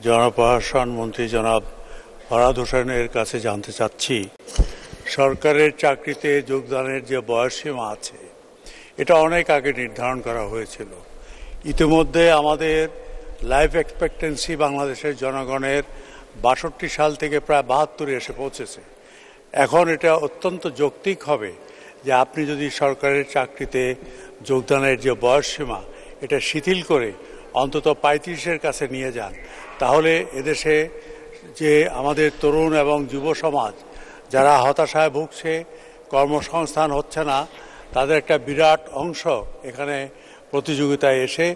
জনপ্রশাসন মন্ত্রী জনাব ফরহাদ হোসেনের কাছে জানতে চাচ্ছি, সরকারের চাকরিতে যোগদানের যে বয়সসীমা আছে এটা অনেক আগে নির্ধারণ করা হয়েছিল। ইতিমধ্যে আমাদের লাইফ এক্সপেক্টেন্সি বাংলাদেশের জনগণের ৬২ সাল থেকে প্রায় ৭২ এসে পৌঁছেছে। এখন এটা অত্যন্ত যৌক্তিক হবে যে আপনি যদি সরকারের চাকরিতে যোগদানের যে বয়সসীমা এটা শিথিল করে অন্তত ৩৫-এর কাছে নিয়ে যান, তাহলে এদেশে যে আমাদের তরুণ এবং যুব সমাজ যারা হতাশায় ভুগছে, কর্মসংস্থান হচ্ছে না, তাদের একটা বিরাট অংশ এখানে প্রতিযোগিতায় এসে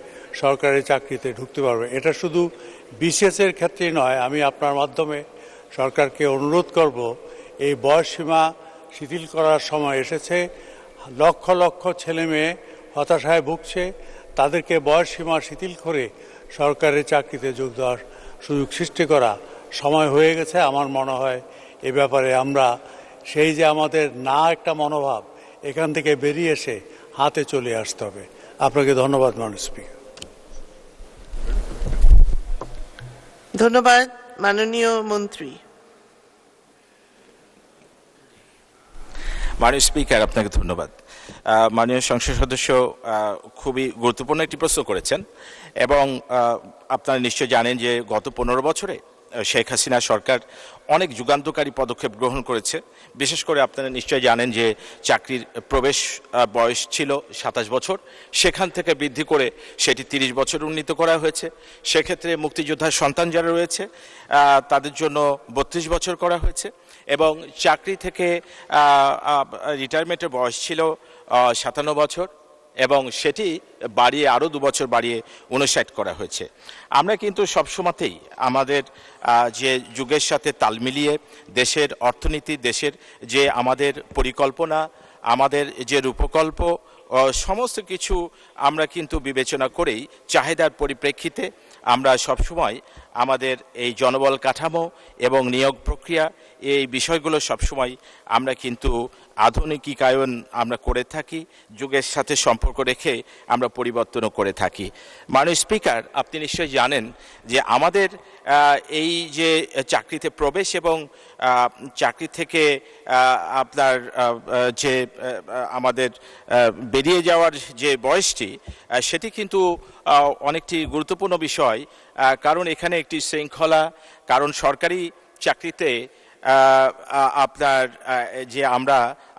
সরকারি চাকরিতে ঢুকতে পারবে। এটা শুধু বিসিএসের ক্ষেত্রেই নয়, আমি আপনার মাধ্যমে সরকারকে অনুরোধ করব এই বয়সসীমা শিথিল করার সময় এসেছে। লক্ষ লক্ষ ছেলে মেয়ে হতাশায় ভুগছে, তাদেরকে বয়সসীমা শিথিল করে সরকারি চাকরিতে যোগ দেওয়ার সুযোগ সৃষ্টি করা সময় হয়ে গেছে। আমার মনে হয় এ ব্যাপারে আমরা সেই যে আমাদের না একটা মনোভাব, এখান থেকে বেরিয়ে এসে হাতে চলে আসতে হবে। আপনাকে ধন্যবাদ মাননীয় স্পিকার। ধন্যবাদ মাননীয় মন্ত্রী। মাননীয় স্পিকার, আপনাকে ধন্যবাদ। মাননীয় সংসদ সদস্য খুবই গুরুত্বপূর্ণ একটি প্রশ্ন করেছেন এবং আপনারা নিশ্চয় জানেন যে গত ১৫ বছরে শেখ হাসিনা সরকার অনেক যুগান্তকারী পদক্ষেপ গ্রহণ করেছে। বিশেষ করে আপনারা নিশ্চয় জানেন যে চাকরির প্রবেশ বয়স ছিল ২৭ বছর, সেখান থেকে বৃদ্ধি করে সেটি ৩০ বছর উন্নীত করা হয়েছে। সেক্ষেত্রে মুক্তিযোদ্ধার সন্তান যারা রয়েছে তাদের জন্য ৩২ বছর করা হয়েছে এবং চাকরি থেকে রিটায়ারমেন্টের বয়স ছিল ৫৭ বছর এবং সেটি বাড়িয়ে আরও ২ বছর বাড়িয়ে ৫৯ করা হয়েছে। আমরা কিন্তু সবসময়তেই আমাদের যে যুগের সাথে তাল মিলিয়ে দেশের অর্থনীতি, দেশের যে আমাদের পরিকল্পনা, আমাদের যে রূপকল্প, সমস্ত কিছু আমরা কিন্তু বিবেচনা করেই চাহিদার পরিপ্রেক্ষিতে আমরা সবসময় আমাদের এই জনবল কাঠামো এবং নিয়োগ প্রক্রিয়া এই বিষয়গুলো সবসময় আমরা কিন্তু আধুনিকায়ন আমরা করে থাকি, যুগের সাথে সম্পর্ক রেখে আমরা পরিবর্তনও করে থাকি। মাননীয় স্পিকার, আপনি নিশ্চয়ই জানেন যে আমাদের এই যে চাকরিতে প্রবেশ এবং চাকরি থেকে আপনার যে আমাদের বেরিয়ে যাওয়ার যে বয়সটি, সেটি কিন্তু অনেকটি গুরুত্বপূর্ণ বিষয়। কারণ এখানে একটি শৃঙ্খলা, কারণ সরকারি চাকরিতে আপনার যে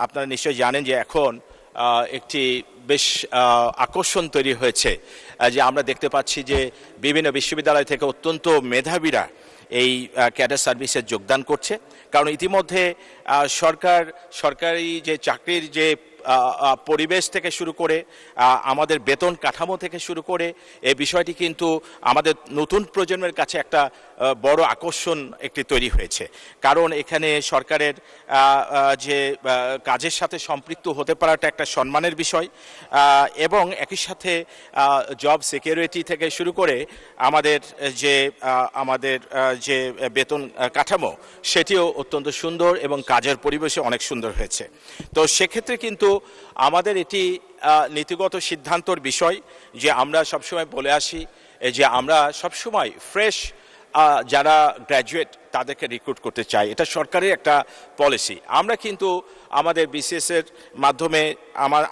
আপনারা নিশ্চয়ই জানেন যে এখন একটি বেশ আকর্ষণ তৈরি হয়েছে যে আমরা দেখতে পাচ্ছি যে বিভিন্ন বিশ্ববিদ্যালয় থেকে অত্যন্ত মেধাবীরা এই ক্যাডার সার্ভিসে যোগদান করছে। কারণ ইতিমধ্যে সরকারি যে চাকরির যে পরিবেশ থেকে শুরু করে আমাদের বেতন কাঠামো থেকে শুরু করে এই বিষয়টি কিন্তু আমাদের নতুন প্রজন্মের কাছে একটা বড় আকর্ষণ একটি তৈরি হয়েছে। কারণ এখানে সরকারের যে কাজের সাথে সম্পৃক্ত হতে পারাটা একটা সম্মানের বিষয় এবং একই সাথে জব সিকিউরিটি থেকে শুরু করে আমাদের যে বেতন কাঠামো সেটিও অত্যন্ত সুন্দর এবং কাজের পরিবেশে অনেক সুন্দর হয়েছে। তো সেক্ষেত্রে কিন্তু আমাদের এটি নীতিগত সিদ্ধান্তর বিষয় যে আমরা সবসময় বলে আসি যে আমরা সবসময় ফ্রেশ যারা গ্র্যাজুয়েট তাদেরকে রিক্রুট করতে চাই, এটা সরকারের একটা পলিসি। আমরা কিন্তু আমাদের বিসিএসের মাধ্যমে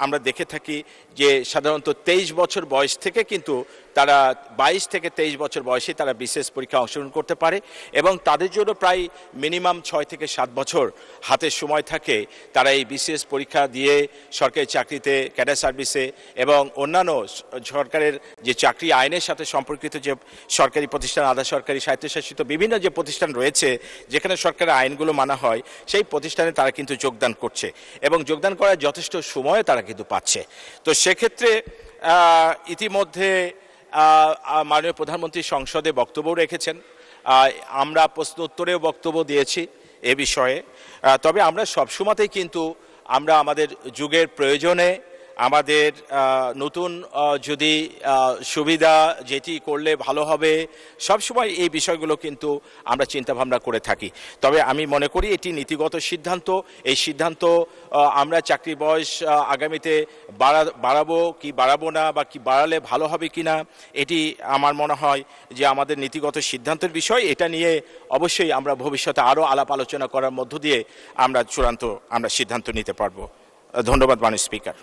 আমরা দেখে থাকি যে সাধারণত ২৩ বছর বয়স থেকে কিন্তু তারা ২২ থেকে ২৩ বছর বয়সে তারা বিসিএস পরীক্ষা অংশগ্রহণ করতে পারে এবং তাদের জন্য প্রায় মিনিমাম ৬ থেকে ৭ বছর হাতে সময় থাকে তারা এই বিসিএস পরীক্ষা দিয়ে সরকারি চাকরিতে, ক্যাডার সার্ভিসে এবং অন্যান্য সরকারের যে চাকরি আইনের সাথে সম্পর্কিত যে সরকারি প্রতিষ্ঠান, আধা সরকারি, স্বায়ত্তশাসিত বিভিন্ন যে প্রতিষ্ঠান রয়েছে যেখানে সরকারের আইনগুলো মানা হয়, সেই প্রতিষ্ঠানে তারা কিন্তু যোগদান করছে এবং যোগদান করার যথেষ্ট সময় তারা কিন্তু পাচ্ছে। তো সেক্ষেত্রে ইতিমধ্যে মাননীয় প্রধানমন্ত্রী সংসদে বক্তব্য রেখেছেন, আমরা প্রশ্ন উত্তরেও বক্তব্য দিয়েছি এ বিষয়ে। তবে আমরা সবসময়তেই কিন্তু আমরা আমাদের যুগের প্রয়োজনে আমাদের নতুন যদি সুবিধা যেটি করলে ভালো হবে, সবসময় এই বিষয়গুলো কিন্তু আমরা চিন্তাভাবনা করে থাকি। তবে আমি মনে করি এটি নীতিগত সিদ্ধান্ত। এই সিদ্ধান্ত আমরা চাকরি বয়স আগামীতে বাড়াবো কি বাড়াবো না, বা কি বাড়ালে ভালো হবে কিনা, এটি আমার মনে হয় যে আমাদের নীতিগত সিদ্ধান্তের বিষয়। এটা নিয়ে অবশ্যই আমরা ভবিষ্যতে আরও আলাপ আলোচনা করার মধ্য দিয়ে আমরা চূড়ান্ত সিদ্ধান্ত নিতে পারবো। ধন্যবাদ মাননীয় স্পিকার।